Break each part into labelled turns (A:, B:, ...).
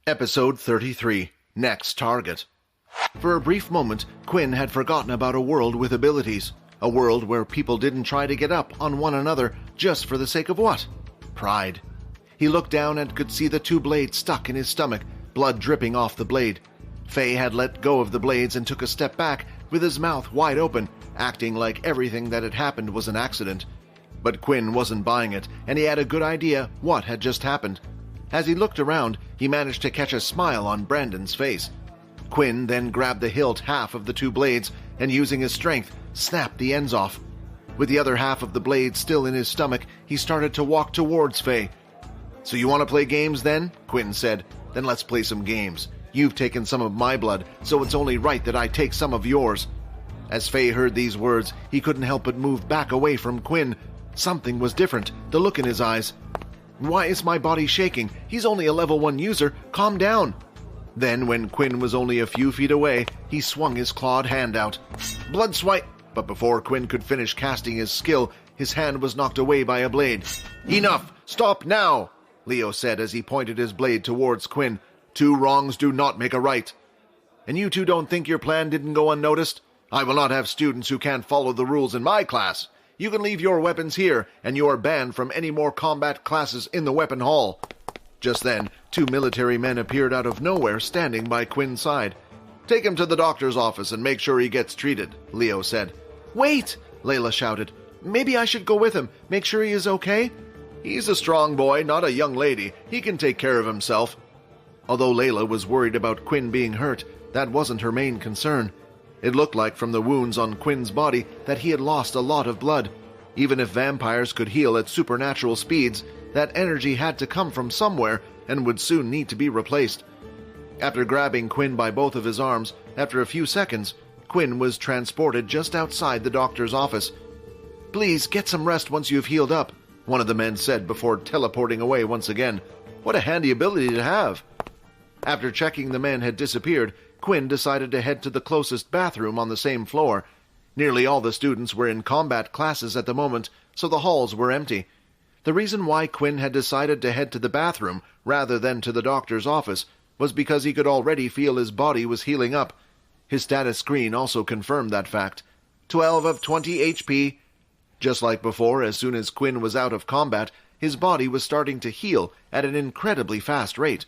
A: Episode 33, Next Target. For a brief moment, Quinn had forgotten about a world with abilities. A world where people didn't try to get up on one another just for the sake of what? Pride. He looked down and could see the two blades stuck in his stomach, blood dripping off the blade. Faye had let go of the blades and took a step back with his mouth wide open, acting like everything that had happened was an accident. But Quinn wasn't buying it, and he had a good idea what had just happened. As he looked around, he managed to catch a smile on Brandon's face. Quinn then grabbed the hilt half of the two blades and, using his strength, snapped the ends off. With the other half of the blade still in his stomach, he started to walk towards Faye. "So you want to play games then?" Quinn said. "Then let's play some games. You've taken some of my blood, so it's only right that I take some of yours." As Faye heard these words, he couldn't help but move back away from Quinn. Something was different, the look in his eyes. "Why is my body shaking? He's only a level 1 user. Calm down." Then, when Quinn was only a few feet away, he swung his clawed hand out. Blood swipe! But before Quinn could finish casting his skill, his hand was knocked away by a blade. "Enough! Stop now!" Leo said as he pointed his blade towards Quinn. "Two wrongs do not make a right." "And you two don't think your plan didn't go unnoticed? I will not have students who can't follow the rules in my class. You can leave your weapons here, and you are banned from any more combat classes in the weapon hall." Just then, two military men appeared out of nowhere, standing by Quinn's side. "Take him to the doctor's office and make sure he gets treated," Leo said. "Wait!" Layla shouted. "Maybe I should go with him, make sure he is okay?" "He's a strong boy, not a young lady. He can take care of himself." Although Layla was worried about Quinn being hurt, that wasn't her main concern. It looked like from the wounds on Quinn's body that he had lost a lot of blood. Even if vampires could heal at supernatural speeds, that energy had to come from somewhere and would soon need to be replaced. After grabbing Quinn by both of his arms, after a few seconds, Quinn was transported just outside the doctor's office. "Please, get some rest once you've healed up," one of the men said before teleporting away once again. What a handy ability to have. After checking the men had disappeared, Quinn decided to head to the closest bathroom on the same floor. Nearly all the students were in combat classes at the moment, so the halls were empty. The reason why Quinn had decided to head to the bathroom rather than to the doctor's office was because he could already feel his body was healing up. His status screen also confirmed that fact. 12 of 20 HP. Just like before, as soon as Quinn was out of combat, his body was starting to heal at an incredibly fast rate.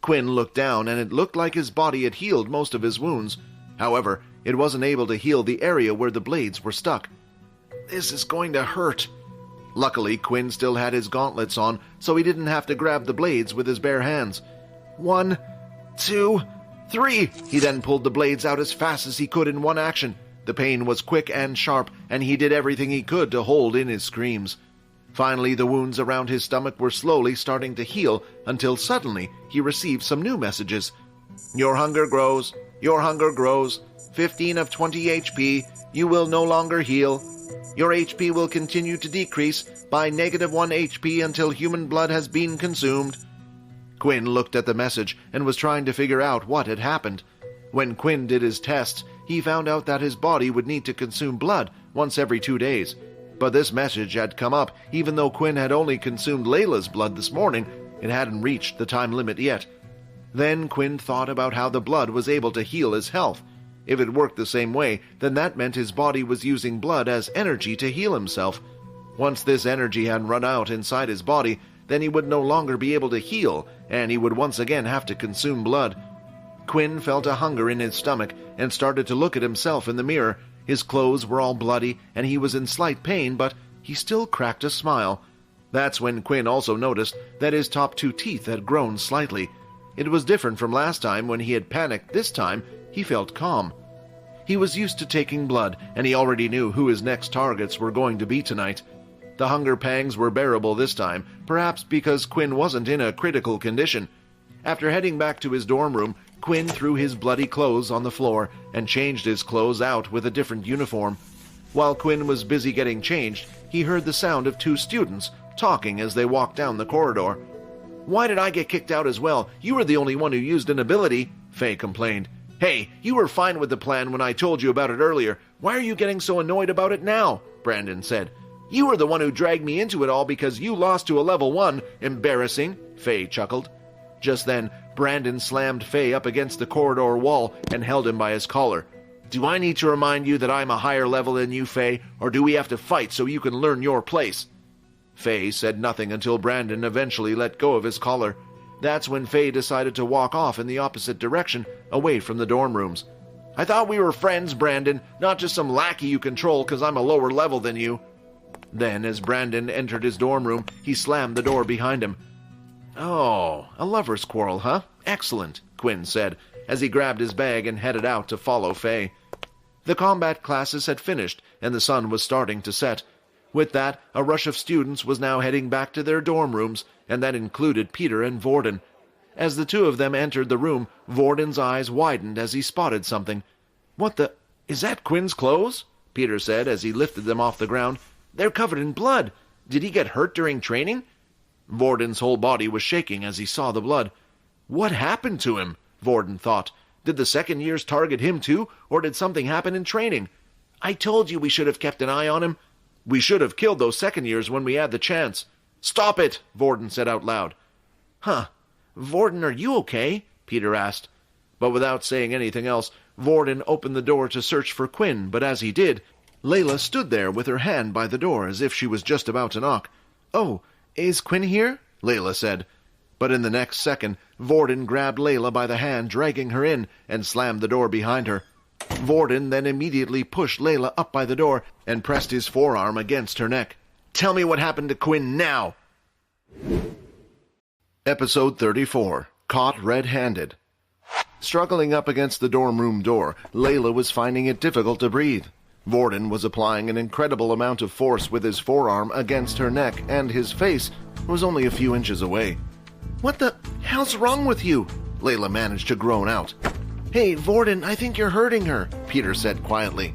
A: Quinn looked down, and it looked like his body had healed most of his wounds. However, it wasn't able to heal the area where the blades were stuck. "This is going to hurt." Luckily, Quinn still had his gauntlets on, so he didn't have to grab the blades with his bare hands. 1, 2, 3! He then pulled the blades out as fast as he could in one action. The pain was quick and sharp, and he did everything he could to hold in his screams. Finally, the wounds around his stomach were slowly starting to heal until suddenly he received some new messages. "Your hunger grows. Your hunger grows. 15 of 20 HP. You will no longer heal. Your HP will continue to decrease by -1 HP until human blood has been consumed." Quinn looked at the message and was trying to figure out what had happened. When Quinn did his tests, he found out that his body would need to consume blood once every 2 days. But this message had come up even though Quinn had only consumed Layla's blood this morning. It hadn't reached the time limit yet. Then Quinn thought about how the blood was able to heal his health. If it worked the same way, then that meant his body was using blood as energy to heal himself. Once this energy had run out inside his body, then he would no longer be able to heal, and he would once again have to consume blood. Quinn felt a hunger in his stomach and started to look at himself in the mirror. His clothes were all bloody, and he was in slight pain, but he still cracked a smile. That's when Quinn also noticed that his top 2 teeth had grown slightly. It was different from last time when he had panicked. This time, he felt calm. He was used to taking blood, and he already knew who his next targets were going to be tonight. The hunger pangs were bearable this time, perhaps because Quinn wasn't in a critical condition. After heading back to his dorm room, Quinn threw his bloody clothes on the floor and changed his clothes out with a different uniform. While Quinn was busy getting changed, he heard the sound of 2 students talking as they walked down the corridor. "Why did I get kicked out as well? You were the only one who used an ability," Faye complained. "Hey, you were fine with the plan when I told you about it earlier. Why are you getting so annoyed about it now?" Brandon said. "You were the one who dragged me into it all because you lost to a level 1. Embarrassing," Faye chuckled. Just then, Brandon slammed Faye up against the corridor wall and held him by his collar. "Do I need to remind you that I'm a higher level than you, Faye, or do we have to fight so you can learn your place?" Faye said nothing until Brandon eventually let go of his collar. That's when Faye decided to walk off in the opposite direction, away from the dorm rooms. "I thought we were friends, Brandon, not just some lackey you control because I'm a lower level than you." Then, as Brandon entered his dorm room, he slammed the door behind him. "Oh, a lover's quarrel, huh? Excellent," Quinn said, as he grabbed his bag and headed out to follow Faye. The combat classes had finished, and the sun was starting to set. With that, a rush of students was now heading back to their dorm rooms, and that included Peter and Vorden. As the two of them entered the room, Vorden's eyes widened as he spotted something. "What the... is that Quinn's clothes?" Peter said as he lifted them off the ground. "They're covered in blood. Did he get hurt during training?" Vorden's whole body was shaking as he saw the blood. What happened to him? Vorden thought. Did the second years target him too, or did something happen in training? "I told you we should have kept an eye on him. We should have killed those second years when we had the chance." "Stop it!" Vorden said out loud. "Huh. Vorden, are you okay?" Peter asked. But without saying anything else, Vorden opened the door to search for Quinn, but as he did, Layla stood there with her hand by the door as if she was just about to knock. "Oh, is Quinn here?" Layla said. But in the next second, Vorden grabbed Layla by the hand, dragging her in, and slammed the door behind her. Vorden then immediately pushed Layla up by the door and pressed his forearm against her neck. "Tell me what happened to Quinn now!" Episode 34. Caught Red-Handed. Struggling up against the dorm room door, Layla was finding it difficult to breathe. Vorden was applying an incredible amount of force with his forearm against her neck, and his face was only a few inches away. "What the hell's wrong with you?" Layla managed to groan out. "Hey, Vorden, I think you're hurting her," Peter said quietly.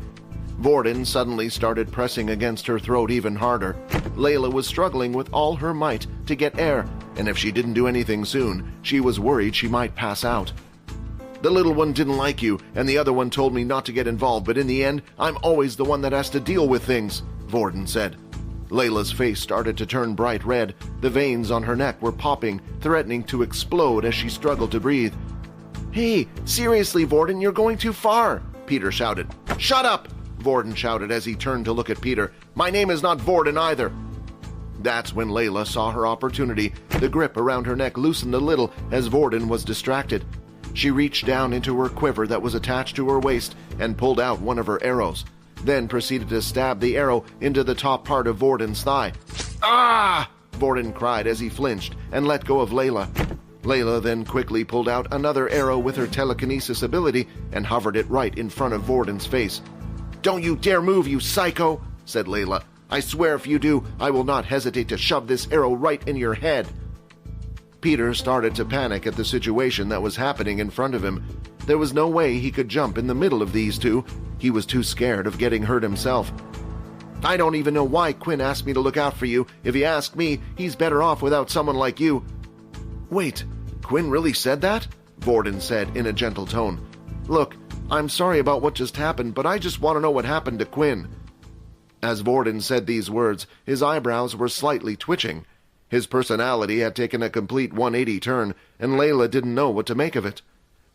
A: Vorden suddenly started pressing against her throat even harder. Layla was struggling with all her might to get air, and if she didn't do anything soon, she was worried she might pass out. "The little one didn't like you, and the other one told me not to get involved, but in the end, I'm always the one that has to deal with things," Vorden said. Layla's face started to turn bright red. The veins on her neck were popping, threatening to explode as she struggled to breathe. "Hey, seriously, Vorden, you're going too far," Peter shouted. "Shut up!" Vorden shouted as he turned to look at Peter. "My name is not Vorden either." That's when Layla saw her opportunity. The grip around her neck loosened a little as Vorden was distracted. She reached down into her quiver that was attached to her waist and pulled out one of her arrows, then proceeded to stab the arrow into the top part of Vorden's thigh. "Ah!" Vorden cried as he flinched and let go of Layla. Layla then quickly pulled out another arrow with her telekinesis ability and hovered it right in front of Vorden's face. "Don't you dare move, you psycho!" said Layla. "I swear if you do, I will not hesitate to shove this arrow right in your head." Peter started to panic at the situation that was happening in front of him. There was no way he could jump in the middle of these two. He was too scared of getting hurt himself. "I don't even know why Quinn asked me to look out for you. If you ask me, he's better off without someone like you." "Wait, Quinn really said that?" Vorden said in a gentle tone. "Look, I'm sorry about what just happened, but I just want to know what happened to Quinn." As Vorden said these words, his eyebrows were slightly twitching. His personality had taken a complete 180 turn, and Layla didn't know what to make of it.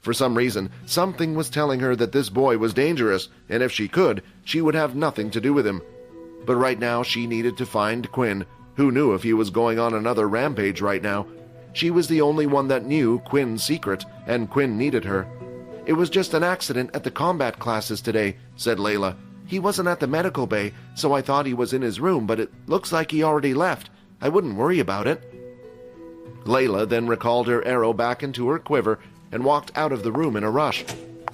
A: For some reason, something was telling her that this boy was dangerous, and if she could, she would have nothing to do with him. But right now she needed to find Quinn. Who knew if he was going on another rampage right now? She was the only one that knew Quinn's secret, and Quinn needed her. "It was just an accident at the combat classes today," said Layla. "He wasn't at the medical bay, so I thought he was in his room, but it looks like he already left. I wouldn't worry about it." Layla then recalled her arrow back into her quiver and walked out of the room in a rush.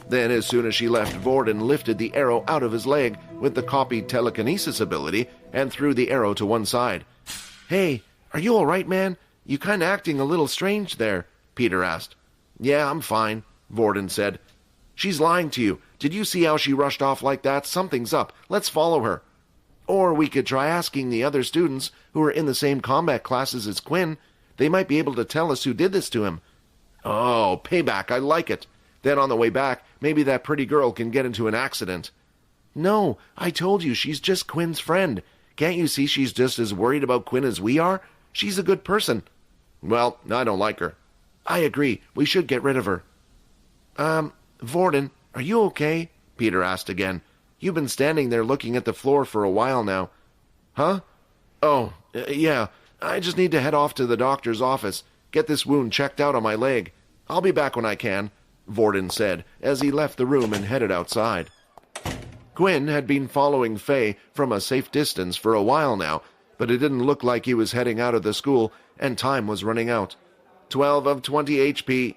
A: Then, as soon as she left, Vorden lifted the arrow out of his leg with the copied telekinesis ability and threw the arrow to one side. "Hey, are you all right, man? You kinda acting a little strange there," Peter asked. "Yeah, I'm fine," Vorden said. "She's lying to you. Did you see how she rushed off like that? Something's up. Let's follow her." "Or we could try asking the other students who are in the same combat classes as Quinn. They might be able to tell us who did this to him." "Oh, payback, I like it. Then on the way back, maybe that pretty girl can get into an accident." "No, I told you, she's just Quinn's friend. Can't you see she's just as worried about Quinn as we are? She's a good person." "Well, I don't like her." I agree. We should get rid of her. Vorden, are you okay? Peter asked again. You've been standing there looking at the floor for a while now. Huh? Oh, yeah. I just need to head off to the doctor's office, get this wound checked out on my leg. I'll be back when I can, Vorden said as he left the room and headed outside. Quinn had been following Faye from a safe distance for a while now, but it didn't look like he was heading out of the school, and time was running out. 12 of 20 HP.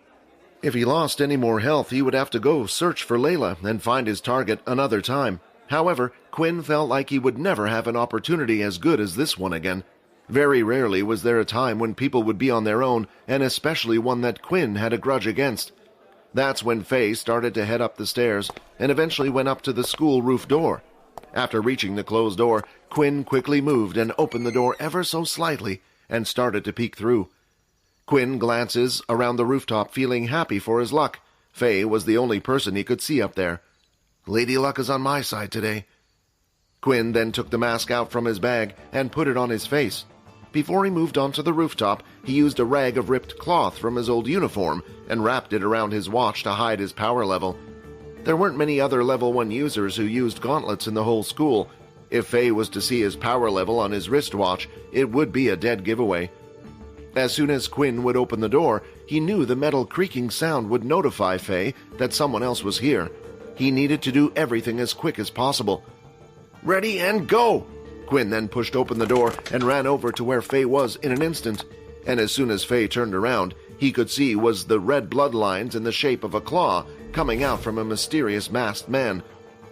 A: If he lost any more health, he would have to go search for Layla and find his target another time. However, Quinn felt like he would never have an opportunity as good as this one again. Very rarely was there a time when people would be on their own, and especially one that Quinn had a grudge against. That's when Faye started to head up the stairs and eventually went up to the school roof door. After reaching the closed door, Quinn quickly moved and opened the door ever so slightly and started to peek through. Quinn glances around the rooftop feeling happy for his luck. Faye was the only person he could see up there. Lady Luck is on my side today. Quinn then took the mask out from his bag and put it on his face. Before he moved onto the rooftop, he used a rag of ripped cloth from his old uniform and wrapped it around his watch to hide his power level. There weren't many other level 1 users who used gauntlets in the whole school. If Faye was to see his power level on his wristwatch, it would be a dead giveaway. As soon as Quinn would open the door, he knew the metal creaking sound would notify Faye that someone else was here. He needed to do everything as quick as possible. Ready and go! Quinn then pushed open the door and ran over to where Faye was in an instant. And as soon as Faye turned around, he could see was the red bloodlines in the shape of a claw coming out from a mysterious masked man.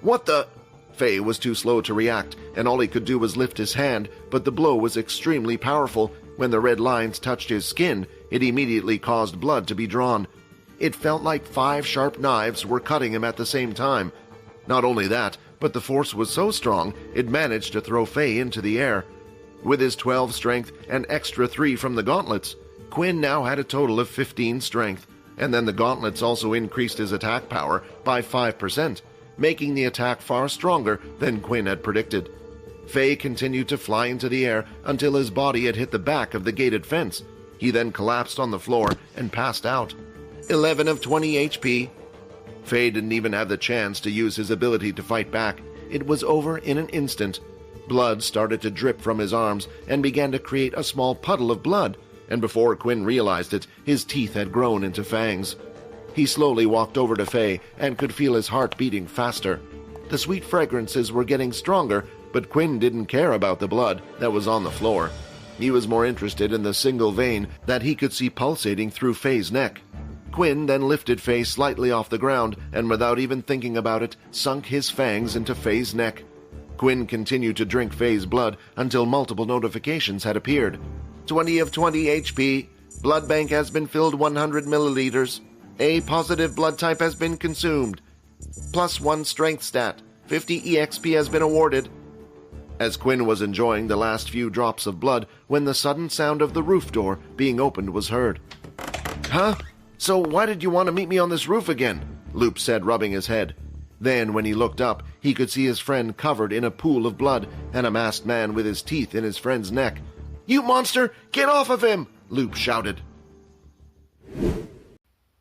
A: What the? Faye was too slow to react, and all he could do was lift his hand, but the blow was extremely powerful. When the red lines touched his skin, it immediately caused blood to be drawn. It felt like 5 sharp knives were cutting him at the same time. Not only that, but the force was so strong, it managed to throw Faye into the air. With his 12 strength and extra 3 from the gauntlets, Quinn now had a total of 15 strength, and then the gauntlets also increased his attack power by 5%, making the attack far stronger than Quinn had predicted. Faye continued to fly into the air until his body had hit the back of the gated fence. He then collapsed on the floor and passed out. 11 of 20 HP. Faye didn't even have the chance to use his ability to fight back. It was over in an instant. Blood started to drip from his arms and began to create a small puddle of blood, and before Quinn realized it, his teeth had grown into fangs. He slowly walked over to Faye and could feel his heart beating faster. The sweet fragrances were getting stronger, but Quinn didn't care about the blood that was on the floor. He was more interested in the single vein that he could see pulsating through Faye's neck. Quinn then lifted Faye slightly off the ground and without even thinking about it, sunk his fangs into Faye's neck. Quinn continued to drink Faye's blood until multiple notifications had appeared. 20 of 20 HP. Blood bank has been filled 100 milliliters. A positive blood type has been consumed. +1 strength stat. 50 EXP has been awarded. As Quinn was enjoying the last few drops of blood when the sudden sound of the roof door being opened was heard. Huh? So why did you want to meet me on this roof again? Loop said, rubbing his head. Then, when he looked up, he could see his friend covered in a pool of blood and a masked man with his teeth in his friend's neck. You monster! Get off of him! Loop shouted.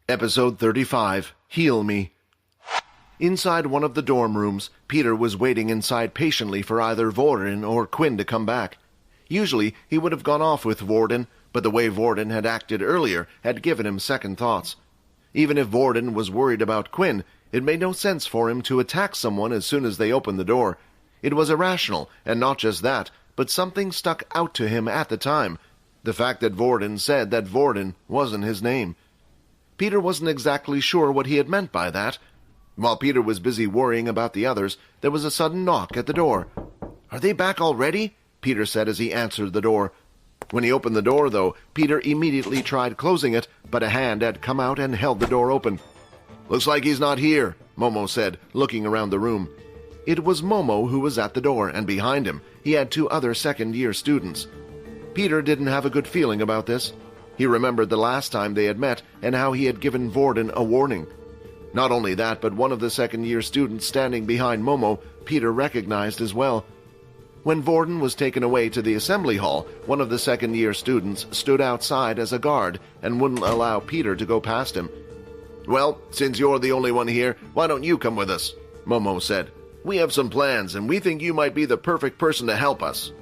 A: Episode 35. Heal Me. Inside one of the dorm rooms, Peter was waiting inside patiently for either Vorden or Quinn to come back. Usually, he would have gone off with Vorden, but the way Vorden had acted earlier had given him second thoughts. Even if Vorden was worried about Quinn, it made no sense for him to attack someone as soon as they opened the door. It was irrational, and not just that, but something stuck out to him at the time. The fact that Vorden said that Vorden wasn't his name. Peter wasn't exactly sure what he had meant by that. While Peter was busy worrying about the others, there was a sudden knock at the door. Are they back already? Peter said as he answered the door. When he opened the door, though, Peter immediately tried closing it, but a hand had come out and held the door open. Looks like he's not here, Momo said, looking around the room. It was Momo who was at the door, and behind him, he had 2 other second-year students. Peter didn't have a good feeling about this. He remembered the last time they had met and how he had given Vorden a warning. Not only that, but one of the second-year students standing behind Momo, Peter recognized as well. When Vorden was taken away to the assembly hall, one of the second-year students stood outside as a guard and wouldn't allow Peter to go past him. "Well, since you're the only one here, why don't you come with us?" Momo said. "We have some plans, and we think you might be the perfect person to help us."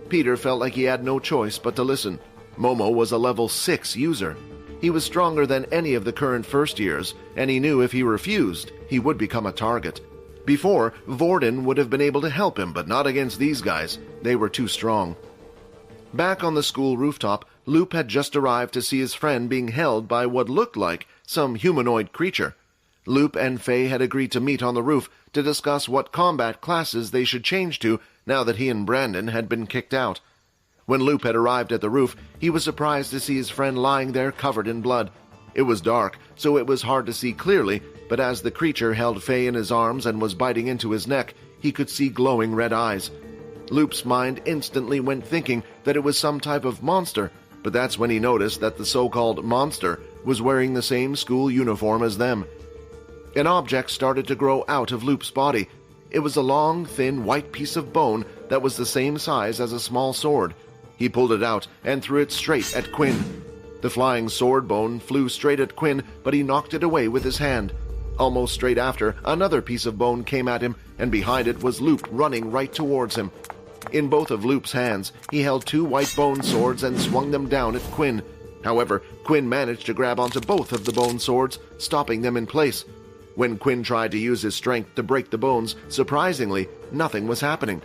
A: Peter felt like he had no choice but to listen. Momo was a level 6 user. He was stronger than any of the current first years, and he knew if he refused, he would become a target. Before, Vorden would have been able to help him, but not against these guys. They were too strong. Back on the school rooftop, Loop had just arrived to see his friend being held by what looked like some humanoid creature. Loop and Faye had agreed to meet on the roof to discuss what combat classes they should change to now that he and Brandon had been kicked out. When Loop had arrived at the roof, he was surprised to see his friend lying there covered in blood. It was dark, so it was hard to see clearly, but as the creature held Faye in his arms and was biting into his neck, he could see glowing red eyes. Loop's mind instantly went thinking that it was some type of monster, but that's when he noticed that the so-called monster was wearing the same school uniform as them. An object started to grow out of Loop's body. It was a long, thin, white piece of bone that was the same size as a small sword. He pulled it out and threw it straight at Quinn. The flying sword bone flew straight at Quinn, but he knocked it away with his hand. Almost straight after, another piece of bone came at him, and behind it was Loop running right towards him. In both of Loop's hands, he held 2 white bone swords and swung them down at Quinn. However, Quinn managed to grab onto both of the bone swords, stopping them in place. When Quinn tried to use his strength to break the bones, surprisingly, nothing was happening.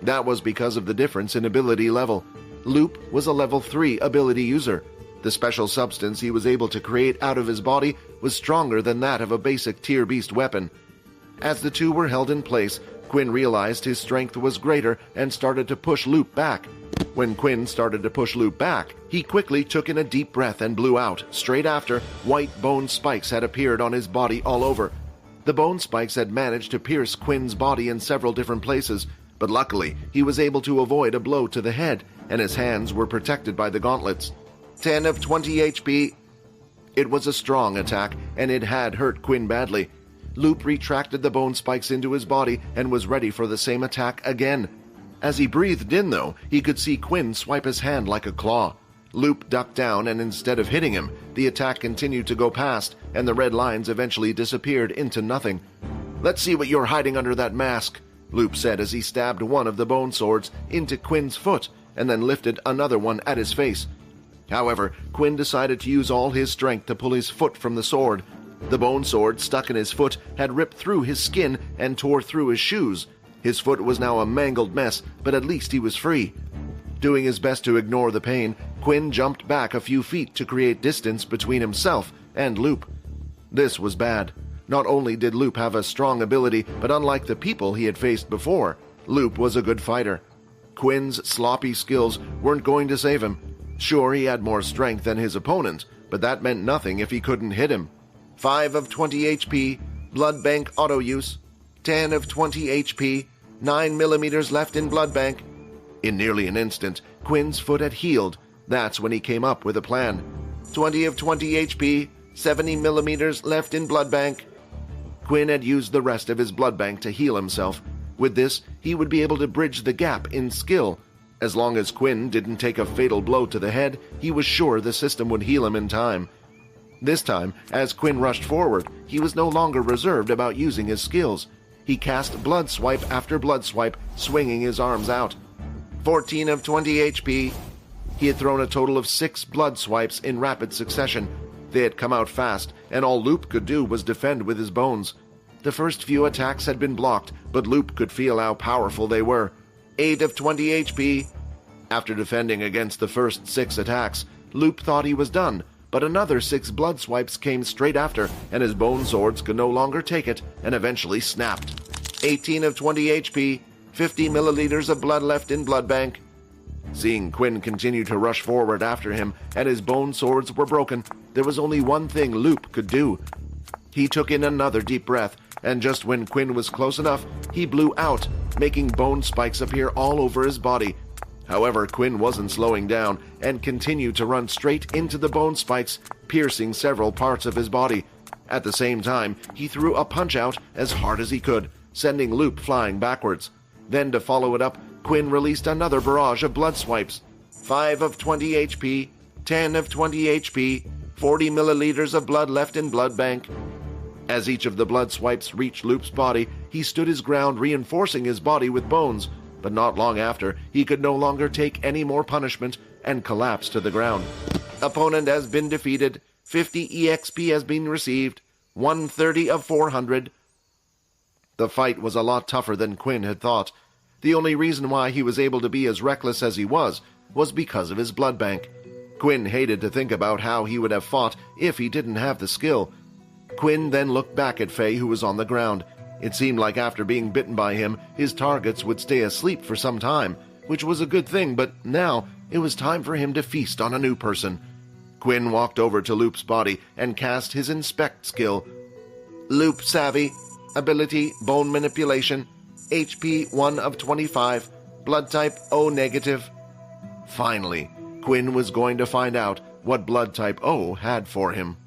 A: That was because of the difference in ability level. Loop was a level 3 ability user. The special substance he was able to create out of his body was stronger than that of a basic tier beast weapon. As the two were held in place, Quinn realized his strength was greater and started to push Loop back. When Quinn started to push Loop back, he quickly took in a deep breath and blew out. Straight after, white bone spikes had appeared on his body all over. The bone spikes had managed to pierce Quinn's body in several different places, but luckily he was able to avoid a blow to the head, and his hands were protected by the gauntlets. 10 of 20 HP. It was a strong attack, and it had hurt Quinn badly. Loop retracted the bone spikes into his body and was ready for the same attack again. As he breathed in, though, he could see Quinn swipe his hand like a claw. Loop ducked down, and instead of hitting him, the attack continued to go past, and the red lines eventually disappeared into nothing. "Let's see what you're hiding under that mask," Loop said as he stabbed one of the bone swords into Quinn's foot, and then lifted another one at his face. However, Quinn decided to use all his strength to pull his foot from the sword. The bone sword stuck in his foot had ripped through his skin and tore through his shoes. His foot was now a mangled mess, but at least he was free. Doing his best to ignore the pain, Quinn jumped back a few feet to create distance between himself and Loop. This was bad. Not only did Loop have a strong ability, but unlike the people he had faced before, Loop was a good fighter. Quinn's sloppy skills weren't going to save him. Sure, he had more strength than his opponent, but that meant nothing if he couldn't hit him. 5 of 20 HP, blood bank auto use. 10 of 20 HP, 9 millimeters left in blood bank. In nearly an instant, Quinn's foot had healed. That's when he came up with a plan. 20 of 20 HP, 70 millimeters left in blood bank. Quinn had used the rest of his blood bank to heal himself. With this, he would be able to bridge the gap in skill. As long as Quinn didn't take a fatal blow to the head, he was sure the system would heal him in time. This time, as Quinn rushed forward, he was no longer reserved about using his skills. He cast blood swipe after blood swipe, swinging his arms out. 14 of 20 HP. He had thrown a total of 6 blood swipes in rapid succession. They had come out fast, and all Loop could do was defend with his bones. The first few attacks had been blocked, but Loop could feel how powerful they were. 8 of 20 HP. After defending against the first 6 attacks, Loop thought he was done, but another 6 blood swipes came straight after, and his bone swords could no longer take it, and eventually snapped. 18 of 20 HP, 50 milliliters of blood left in blood bank. Seeing Quinn continue to rush forward after him, and his bone swords were broken, there was only one thing Loop could do. He took in another deep breath, and just when Quinn was close enough, he blew out, making bone spikes appear all over his body. However, Quinn wasn't slowing down and continued to run straight into the bone spikes, piercing several parts of his body. At the same time, he threw a punch out as hard as he could, sending Loop flying backwards. Then, to follow it up, Quinn released another barrage of blood swipes. 5 of 20 HP, 10 of 20 HP, 40 milliliters of blood left in blood bank. As each of the blood swipes reached Loop's body, he stood his ground, reinforcing his body with bones. But not long after, he could no longer take any more punishment and collapsed to the ground. Opponent has been defeated. 50 EXP has been received. 130 of 400. The fight was a lot tougher than Quinn had thought. The only reason why he was able to be as reckless as he was because of his blood bank. Quinn hated to think about how he would have fought if he didn't have the skill. Quinn then looked back at Faye, who was on the ground. It seemed like after being bitten by him, his targets would stay asleep for some time, which was a good thing, but now it was time for him to feast on a new person. Quinn walked over to Loop's body and cast his Inspect skill. Loop Savvy, Ability Bone Manipulation, HP 1 of 25, Blood type O negative. Finally, Quinn was going to find out what Blood type O had for him.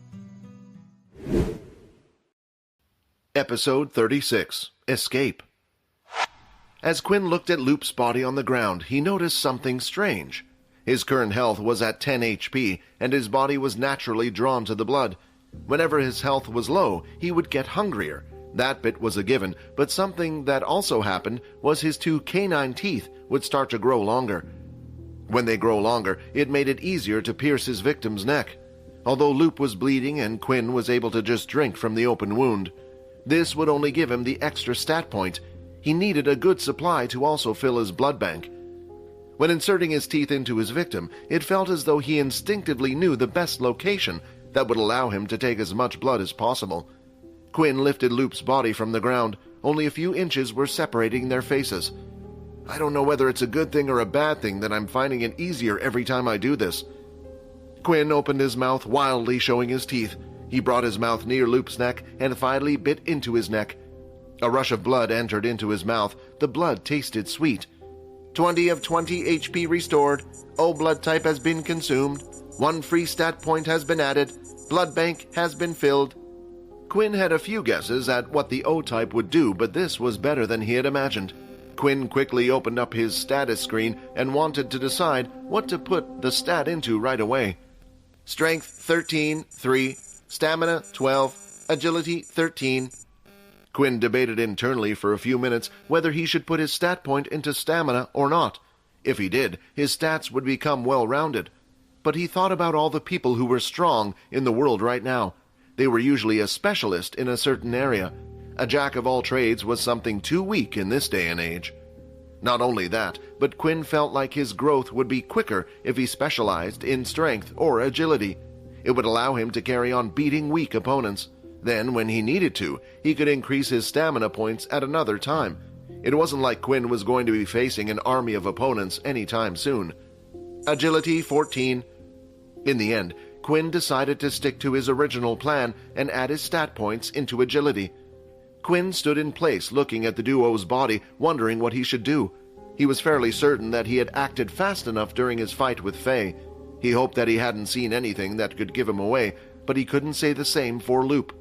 A: Episode 36. Escape. As Quinn looked at Loop's body on the ground, he noticed something strange. His current health was at 10 HP, and his body was naturally drawn to the blood. Whenever his health was low, he would get hungrier. That bit was a given, but something that also happened was his 2 canine teeth would start to grow longer. When they grow longer, it made it easier to pierce his victim's neck. Although Loop was bleeding and Quinn was able to just drink from the open wound, this would only give him the extra stat point. He needed a good supply to also fill his blood bank. When inserting his teeth into his victim, it felt as though he instinctively knew the best location that would allow him to take as much blood as possible. Quinn lifted Loop's body from the ground. Only a few inches were separating their faces. I don't know whether it's a good thing or a bad thing that I'm finding it easier every time I do this. Quinn opened his mouth wildly, showing his teeth. He brought his mouth near Loop's neck and finally bit into his neck. A rush of blood entered into his mouth. The blood tasted sweet. 20 of 20 HP restored. O blood type has been consumed. 1 free stat point has been added. Blood bank has been filled. Quinn had a few guesses at what the O type would do, but this was better than he had imagined. Quinn quickly opened up his status screen and wanted to decide what to put the stat into right away. Strength 13, 3. Stamina 12. Agility 13. Quinn debated internally for a few minutes whether he should put his stat point into stamina or not. If he did, his stats would become well-rounded. But he thought about all the people who were strong in the world right now. They were usually a specialist in a certain area. A jack of all trades was something too weak in this day and age. Not only that, but Quinn felt like his growth would be quicker if he specialized in strength or agility. It would allow him to carry on beating weak opponents. Then, when he needed to, he could increase his stamina points at another time. It wasn't like Quinn was going to be facing an army of opponents anytime soon. Agility 14. In the end, Quinn decided to stick to his original plan and add his stat points into agility. Quinn stood in place looking at the duo's body, wondering what he should do. He was fairly certain that he had acted fast enough during his fight with Faye. He hoped that he hadn't seen anything that could give him away, but he couldn't say the same for Loop.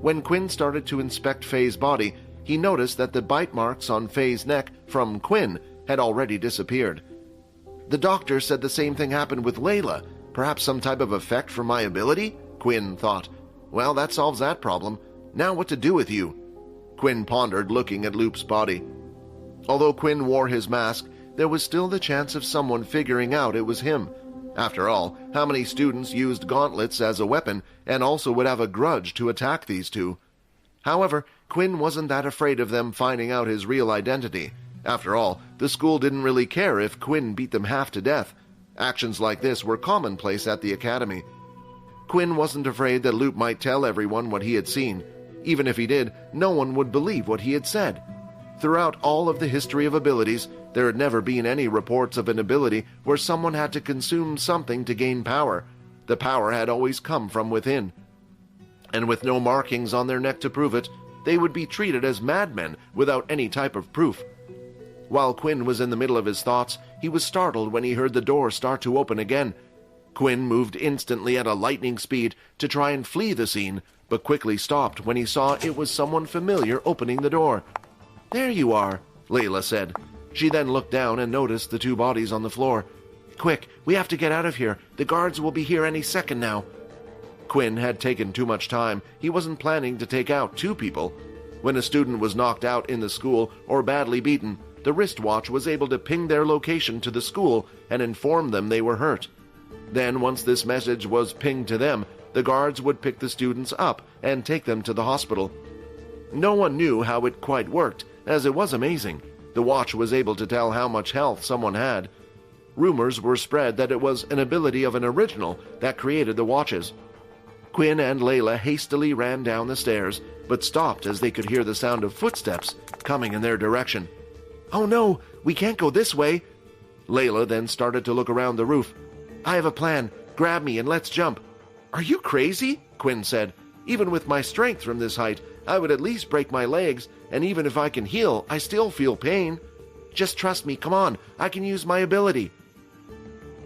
A: When Quinn started to inspect Faye's body, he noticed that the bite marks on Faye's neck from Quinn had already disappeared. The doctor said the same thing happened with Layla. Perhaps some type of effect from my ability? Quinn thought. Well, that solves that problem. Now what to do with you? Quinn pondered, looking at Loop's body. Although Quinn wore his mask, there was still the chance of someone figuring out it was him. After all, how many students used gauntlets as a weapon and also would have a grudge to attack these two? However, Quinn wasn't that afraid of them finding out his real identity. After all, the school didn't really care if Quinn beat them half to death. Actions like this were commonplace at the academy. Quinn wasn't afraid that Loop might tell everyone what he had seen. Even if he did, no one would believe what he had said. Throughout all of the history of abilities, there had never been any reports of an ability where someone had to consume something to gain power. The power had always come from within. And with no markings on their neck to prove it, they would be treated as madmen without any type of proof. While Quinn was in the middle of his thoughts, he was startled when he heard the door start to open again. Quinn moved instantly at a lightning speed to try and flee the scene, but quickly stopped when he saw it was someone familiar opening the door. "There you are," Layla said. She then looked down and noticed the two bodies on the floor. "Quick, we have to get out of here. The guards will be here any second now." Quinn had taken too much time. He wasn't planning to take out two people. When a student was knocked out in the school or badly beaten, the wristwatch was able to ping their location to the school and inform them they were hurt. Then, once this message was pinged to them, the guards would pick the students up and take them to the hospital. No one knew how it quite worked, as it was amazing. The watch was able to tell how much health someone had. Rumors were spread that it was an ability of an original that created the watches. Quinn and Layla hastily ran down the stairs, but stopped as they could hear the sound of footsteps coming in their direction. "Oh no, we can't go this way." Layla then started to look around the roof. "I have a plan. Grab me and let's jump." "Are you crazy?" Quinn said. "Even with my strength from this height, I would at least break my legs, and even if I can heal, I still feel pain. Just trust me, come on, I can use my ability."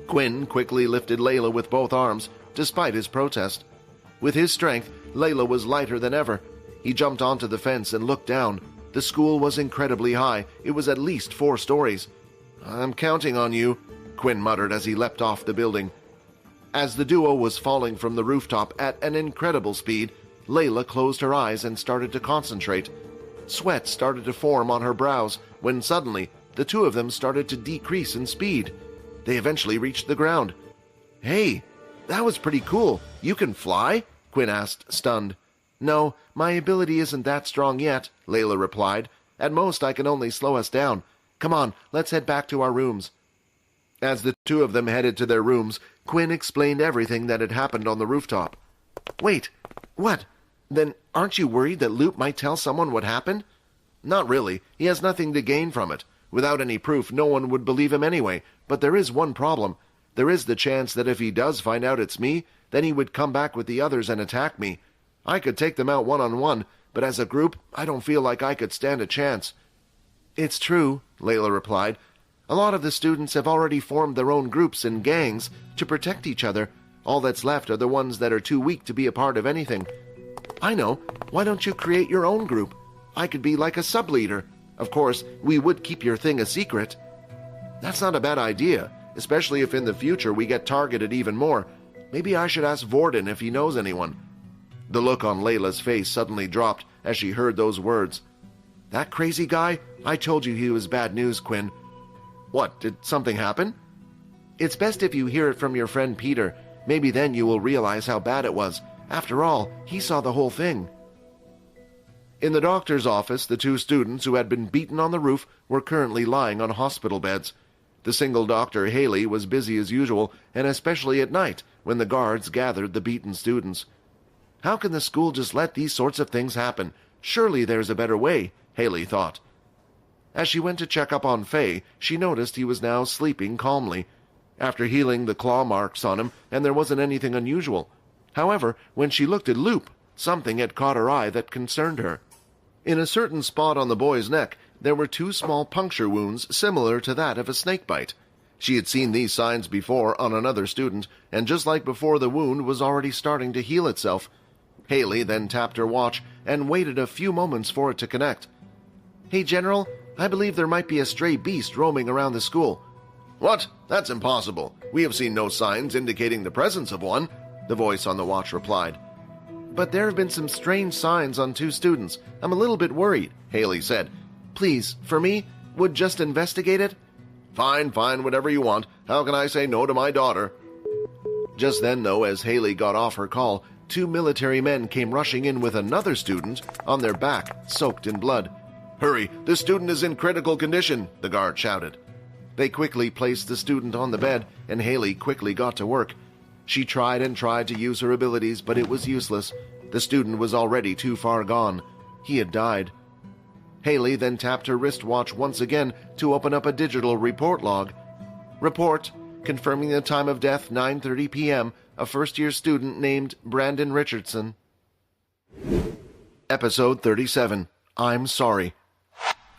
A: Quinn quickly lifted Layla with both arms, despite his protest. With his strength, Layla was lighter than ever. He jumped onto the fence and looked down. The school was incredibly high. It was at least 4 stories. "I'm counting on you," Quinn muttered as he leapt off the building. As the duo was falling from the rooftop at an incredible speed, Layla closed her eyes and started to concentrate. Sweat started to form on her brows when suddenly the two of them started to decrease in speed. They eventually reached the ground. "Hey, that was pretty cool. You can fly?" Quinn asked, stunned. "No, my ability isn't that strong yet," Layla replied. "At most, I can only slow us down. Come on, let's head back to our rooms." As the two of them headed to their rooms, Quinn explained everything that had happened on the rooftop. "Wait, what? Then aren't you worried that Loop might tell someone what happened?" "Not really. He has nothing to gain from it. Without any proof, no one would believe him anyway. But there is one problem. There is the chance that if he does find out it's me, then he would come back with the others and attack me. I could take them out one-on-one, but as a group, I don't feel like I could stand a chance." "It's true," Layla replied. "A lot of the students have already formed their own groups and gangs to protect each other. All that's left are the ones that are too weak to be a part of anything." "I know. Why don't you create your own group? I could be like a sub-leader. Of course, we would keep your thing a secret." "That's not a bad idea, especially if in the future we get targeted even more. Maybe I should ask Vorden if he knows anyone." The look on Layla's face suddenly dropped as she heard those words. "That crazy guy? I told you he was bad news, Quinn." "What, did something happen?" "It's best if you hear it from your friend Peter. Maybe then you will realize how bad it was. After all, he saw the whole thing." In the doctor's office, the two students who had been beaten on the roof were currently lying on hospital beds. The single doctor, Haley, was busy as usual, and especially at night when the guards gathered the beaten students. How can the school just let these sorts of things happen? Surely there's a better way, Haley thought. As she went to check up on Faye, she noticed he was now sleeping calmly. After healing the claw marks on him, and there wasn't anything unusual. However, when she looked at Loop, something had caught her eye that concerned her. In a certain spot on the boy's neck, there were 2 small puncture wounds similar to that of a snake bite. She had seen these signs before on another student, and just like before, the wound was already starting to heal itself. Haley then tapped her watch and waited a few moments for it to connect. "Hey, General, I believe there might be a stray beast roaming around the school." "What? That's impossible. We have seen no signs indicating the presence of one," the voice on the watch replied. "But there have been some strange signs on 2 students. I'm a little bit worried," Haley said. "Please, for me, would just investigate it?" Fine, whatever you want. How can I say no to my daughter?" Just then, though, as Haley got off her call, 2 military men came rushing in with another student on their back, soaked in blood. "Hurry, the student is in critical condition," the guard shouted. They quickly placed the student on the bed, and Haley quickly got to work. She tried and tried to use her abilities, but it was useless. The student was already too far gone. He had died. Haley then tapped her wristwatch once again to open up a digital report log. "Report, confirming the time of death 9:30 p.m., a first-year student named Brandon Richardson." Episode 37, I'm Sorry.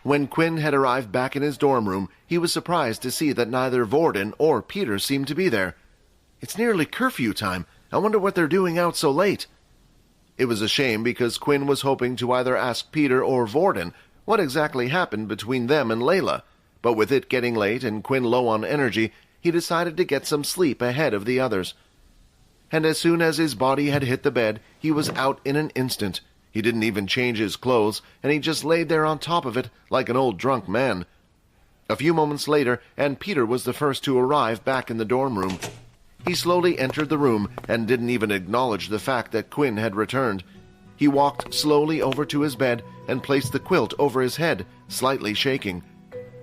A: When Quinn had arrived back in his dorm room, he was surprised to see that neither Vorden or Peter seemed to be there. "It's nearly curfew time. I wonder what they're doing out so late." It was a shame because Quinn was hoping to either ask Peter or Vorden what exactly happened between them and Layla, but with it getting late and Quinn low on energy, he decided to get some sleep ahead of the others. And as soon as his body had hit the bed, he was out in an instant. He didn't even change his clothes, and he just laid there on top of it like an old drunk man. A few moments later, and Peter was the first to arrive back in the dorm room. He slowly entered the room and didn't even acknowledge the fact that Quinn had returned. He walked slowly over to his bed and placed the quilt over his head, slightly shaking.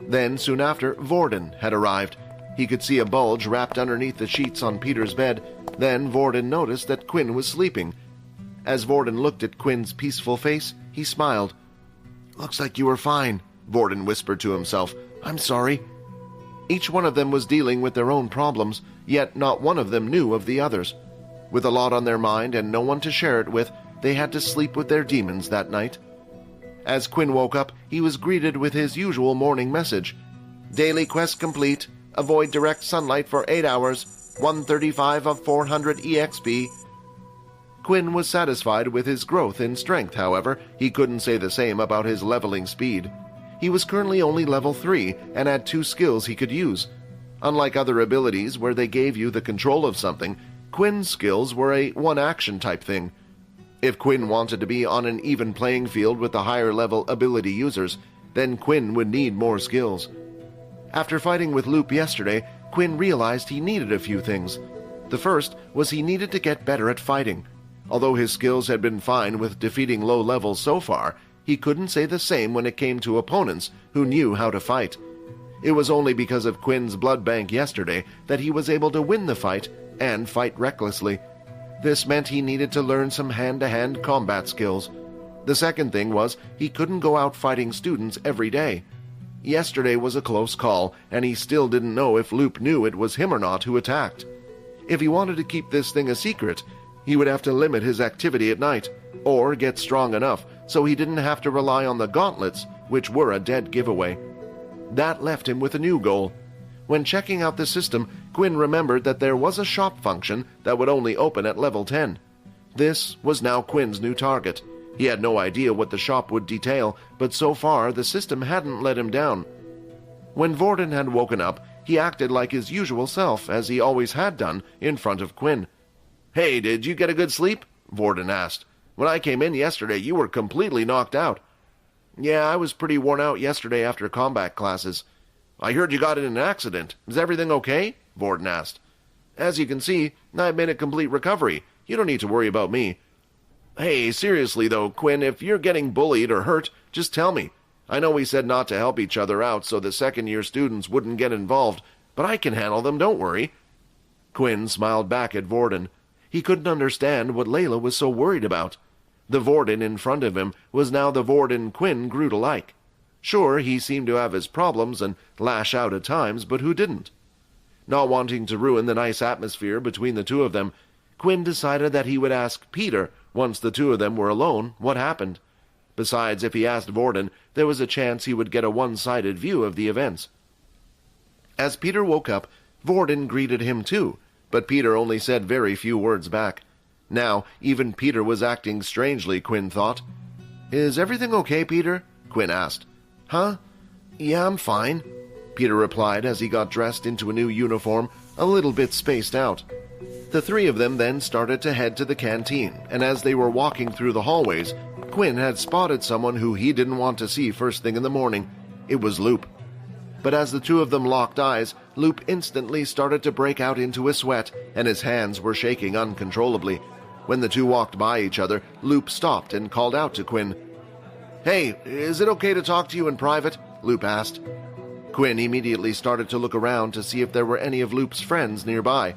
A: Then, soon after, Vorden had arrived. He could see a bulge wrapped underneath the sheets on Peter's bed. Then Vorden noticed that Quinn was sleeping. As Vorden looked at Quinn's peaceful face, he smiled. "Looks like you were fine," Vorden whispered to himself. "I'm sorry." Each one of them was dealing with their own problems, yet not one of them knew of the others. With a lot on their mind and no one to share it with, they had to sleep with their demons that night. As Quinn woke up, he was greeted with his usual morning message. "Daily quest complete. Avoid direct sunlight for 8 hours. 135 of 400 EXP. Quinn was satisfied with his growth in strength, however. He couldn't say the same about his leveling speed. He was currently only level 3 and had 2 skills he could use. Unlike other abilities where they gave you the control of something, Quinn's skills were a one-action type thing. If Quinn wanted to be on an even playing field with the higher-level ability users, then Quinn would need more skills. After fighting with Loop yesterday, Quinn realized he needed a few things. The first was he needed to get better at fighting. Although his skills had been fine with defeating low levels so far, he couldn't say the same when it came to opponents who knew how to fight. It was only because of Quinn's blood bank yesterday that he was able to win the fight and fight recklessly. This meant he needed to learn some hand-to-hand combat skills. The second thing was he couldn't go out fighting students every day. Yesterday was a close call, and he still didn't know if Loop knew it was him or not who attacked. If he wanted to keep this thing a secret, he would have to limit his activity at night, or get strong enough so he didn't have to rely on the gauntlets, which were a dead giveaway. That left him with a new goal. When checking out the system, Quinn remembered that there was a shop function that would only open at level 10. This was now Quinn's new target. He had no idea what the shop would detail, but so far the system hadn't let him down. When Vorden had woken up, he acted like his usual self, as he always had done, in front of Quinn. "Hey, did you get a good sleep?" Vorden asked. "When I came in yesterday, you were completely knocked out." "Yeah, I was pretty worn out yesterday after combat classes." "I heard you got in an accident. Is everything okay?" Vorden asked. "As you can see, I've made a complete recovery. You don't need to worry about me." "Hey, seriously though, Quinn, if you're getting bullied or hurt, just tell me. I know we said not to help each other out so the second-year students wouldn't get involved, but I can handle them, don't worry." Quinn smiled back at Vorden. He couldn't understand what Layla was so worried about. The Vorden in front of him was now the Vorden Quinn grew to like. Sure, he seemed to have his problems and lash out at times, but who didn't? Not wanting to ruin the nice atmosphere between the two of them, Quinn decided that he would ask Peter, once the two of them were alone, what happened. Besides, if he asked Vorden, there was a chance he would get a one-sided view of the events. As Peter woke up, Vorden greeted him too, but Peter only said very few words back. Now, even Peter was acting strangely, Quinn thought. "Is everything okay, Peter?" Quinn asked. "Huh? Yeah, I'm fine," Peter replied as he got dressed into a new uniform, a little bit spaced out. The three of them then started to head to the canteen, and as they were walking through the hallways, Quinn had spotted someone who he didn't want to see first thing in the morning. It was Loop. But as the two of them locked eyes, Loop instantly started to break out into a sweat, and his hands were shaking uncontrollably. When the two walked by each other, Loop stopped and called out to Quinn. "Hey, is it okay to talk to you in private?" Loop asked. Quinn immediately started to look around to see if there were any of Loop's friends nearby.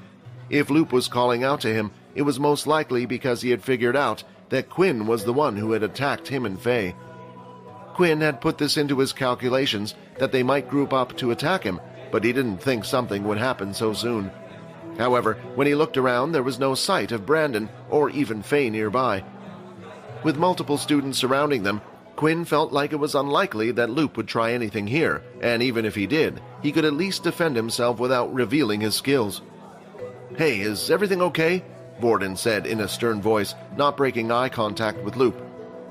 A: If Loop was calling out to him, it was most likely because he had figured out that Quinn was the one who had attacked him and Faye. Quinn had put this into his calculations that they might group up to attack him, but he didn't think something would happen so soon. However, when he looked around, there was no sight of Brandon or even Faye nearby. With multiple students surrounding them, Quinn felt like it was unlikely that Loop would try anything here, and even if he did, he could at least defend himself without revealing his skills. "Hey, is everything okay?" Vorden said in a stern voice, not breaking eye contact with Loop.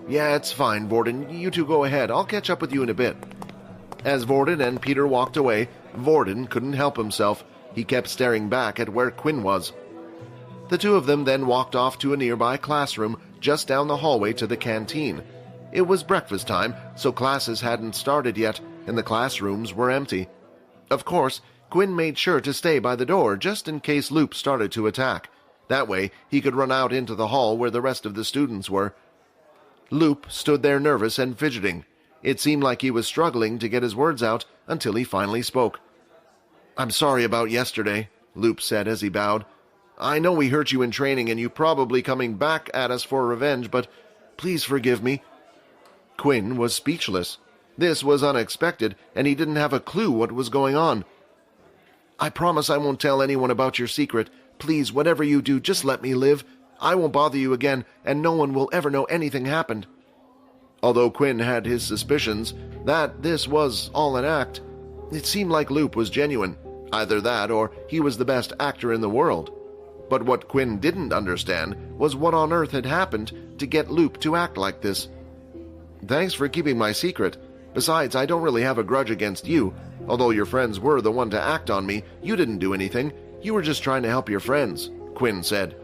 A: "Yeah, it's fine, Vorden. You two go ahead. I'll catch up with you in a bit." As Vorden and Peter walked away, Vorden couldn't help himself. He kept staring back at where Quinn was. The two of them then walked off to a nearby classroom just down the hallway to the canteen. It was breakfast time, so classes hadn't started yet, and the classrooms were empty. Of course, Quinn made sure to stay by the door just in case Loop started to attack. That way, he could run out into the hall where the rest of the students were. Loop stood there nervous and fidgeting. It seemed like he was struggling to get his words out until he finally spoke. "I'm sorry about yesterday," Loop said as he bowed. "I know we hurt you in training and you probably coming back at us for revenge, but please forgive me." Quinn was speechless. This was unexpected, and he didn't have a clue what was going on. "I promise I won't tell anyone about your secret. Please, whatever you do, just let me live. I won't bother you again, and no one will ever know anything happened." Although Quinn had his suspicions that this was all an act, it seemed like Loop was genuine. Either that or he was the best actor in the world. But what Quinn didn't understand was what on earth had happened to get Loop to act like this. "Thanks for keeping my secret. Besides, I don't really have a grudge against you. Although your friends were the one to act on me, you didn't do anything. You were just trying to help your friends," Quinn said.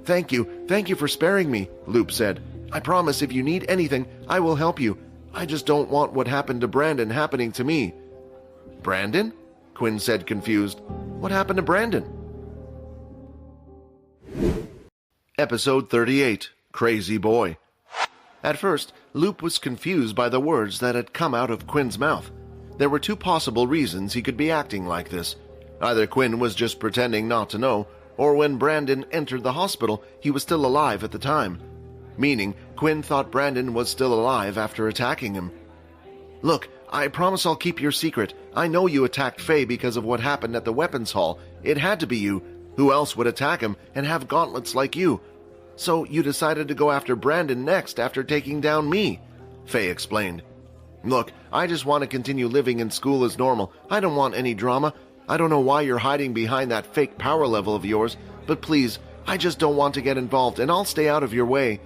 A: Thank you for sparing me," Loop said. "I promise if you need anything, I will help you. I just don't want what happened to Brandon happening to me." "Brandon?" Quinn said, confused. "What happened to Brandon?" Episode 38, Crazy Boy. At first, Loop was confused by the words that had come out of Quinn's mouth. There were two possible reasons he could be acting like this. Either Quinn was just pretending not to know, or when Brandon entered the hospital, he was still alive at the time. Meaning, Quinn thought Brandon was still alive after attacking him. "Look, I promise I'll keep your secret. I know you attacked Faye because of what happened at the weapons hall. It had to be you. Who else would attack him and have gauntlets like you? So you decided to go after Brandon next after taking down me," Faye explained. "Look, I just want to continue living in school as normal. I don't want any drama. I don't know why you're hiding behind that fake power level of yours, but please, I just don't want to get involved and I'll stay out of your way."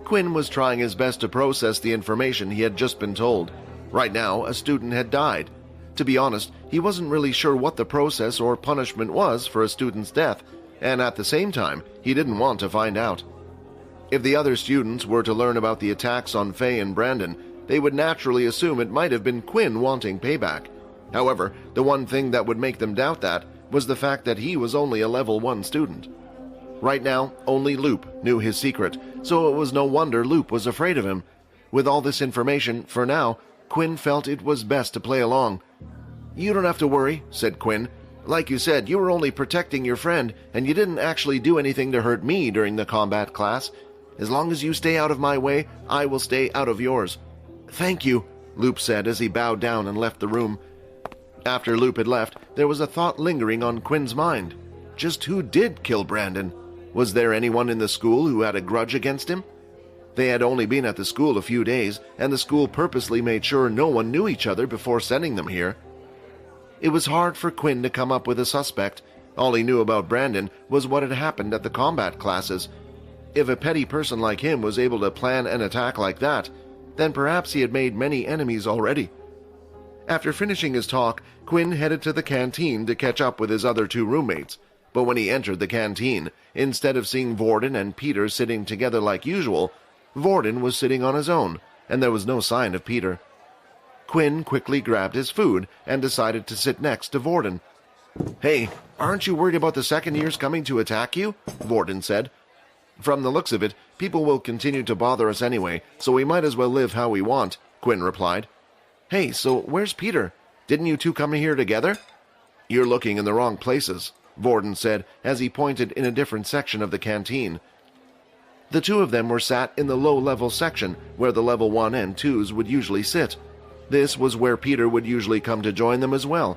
A: Quinn was trying his best to process the information he had just been told. Right now, a student had died. To be honest, he wasn't really sure what the process or punishment was for a student's death, and at the same time, he didn't want to find out. If the other students were to learn about the attacks on Faye and Brandon, they would naturally assume it might have been Quinn wanting payback. However, the one thing that would make them doubt that was the fact that he was only a level 1 student. Right now, only Loop knew his secret, so it was no wonder Loop was afraid of him. With all this information, for now, Quinn felt it was best to play along. "You don't have to worry," said Quinn. "Like you said, you were only protecting your friend, and you didn't actually do anything to hurt me during the combat class. As long as you stay out of my way, I will stay out of yours." "Thank you," Loop said as he bowed down and left the room. After Loop had left, there was a thought lingering on Quinn's mind. Just who did kill Brandon? Was there anyone in the school who had a grudge against him? They had only been at the school a few days, and the school purposely made sure no one knew each other before sending them here. It was hard for Quinn to come up with a suspect. All he knew about Brandon was what had happened at the combat classes. If a petty person like him was able to plan an attack like that, then perhaps he had made many enemies already. After finishing his talk, Quinn headed to the canteen to catch up with his other two roommates. But when he entered the canteen, instead of seeing Vorden and Peter sitting together like usual, Vorden was sitting on his own, and there was no sign of Peter. Quinn quickly grabbed his food and decided to sit next to Vorden. "Hey, aren't you worried about the second years coming to attack you?" Vorden said. "From the looks of it, people will continue to bother us anyway, so we might as well live how we want," Quinn replied. "Hey, so where's Peter? Didn't you two come here together?" "You're looking in the wrong places," Vorden said as he pointed in a different section of the canteen. The two of them were sat in the low-level section where the level 1 and 2s would usually sit. This was where Peter would usually come to join them as well.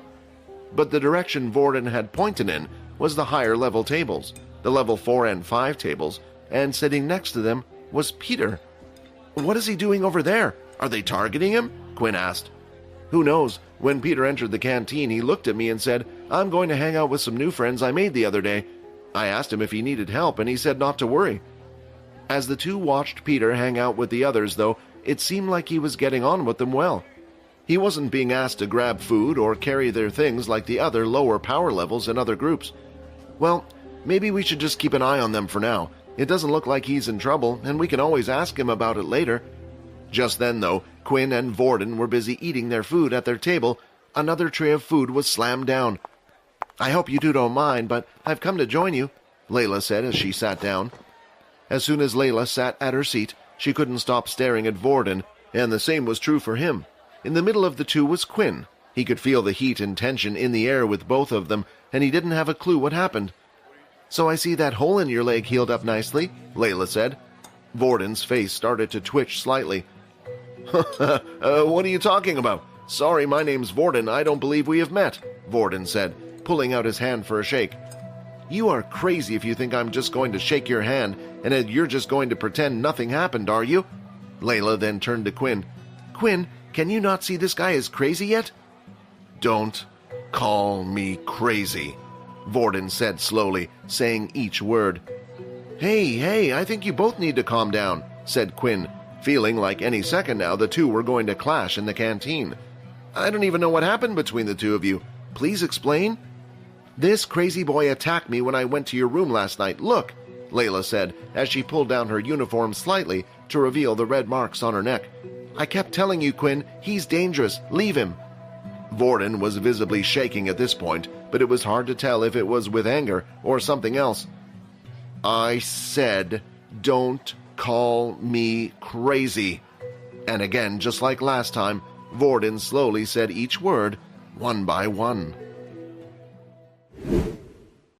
A: But the direction Vorden had pointed in was the higher-level tables, the level 4 and 5 tables, and sitting next to them was Peter. "What is he doing over there? Are they targeting him?" Quinn asked. "Who knows? When Peter entered the canteen, he looked at me and said, 'I'm going to hang out with some new friends I made the other day.' I asked him if he needed help, and he said not to worry." As the two watched Peter hang out with the others, though, it seemed like he was getting on with them well. He wasn't being asked to grab food or carry their things like the other lower power levels in other groups. Well, maybe we should just keep an eye on them for now. It doesn't look like he's in trouble, and we can always ask him about it later. Just then, though, Quinn and Vorden were busy eating their food at their table. Another tray of food was slammed down. "I hope you two don't mind, but I've come to join you," Layla said as she sat down. As soon as Layla sat at her seat, she couldn't stop staring at Vorden, and the same was true for him. In the middle of the two was Quinn. He could feel the heat and tension in the air with both of them, and he didn't have a clue what happened. "So I see that hole in your leg healed up nicely," Layla said. Vorden's face started to twitch slightly. What are you talking about? Sorry, my name's Vorden. I don't believe we have met," Vorden said, pulling out his hand for a shake. "You are crazy if you think I'm just going to shake your hand and that you're just going to pretend nothing happened, are you?" Layla then turned to Quinn. "Quinn, can you not see this guy is crazy yet?" "Don't call me crazy," Vorden said slowly, saying each word. Hey, I think you both need to calm down," said Quinn, feeling like any second now the two were going to clash in the canteen. "I don't even know what happened between the two of you. Please explain." "This crazy boy attacked me when I went to your room last night. Look," Layla said as she pulled down her uniform slightly to reveal the red marks on her neck. "I kept telling you, Quinn, he's dangerous. Leave him." Vorden was visibly shaking at this point, but it was hard to tell if it was with anger or something else. "I said, don't call me crazy." And again, just like last time, Vorden slowly said each word, one by one.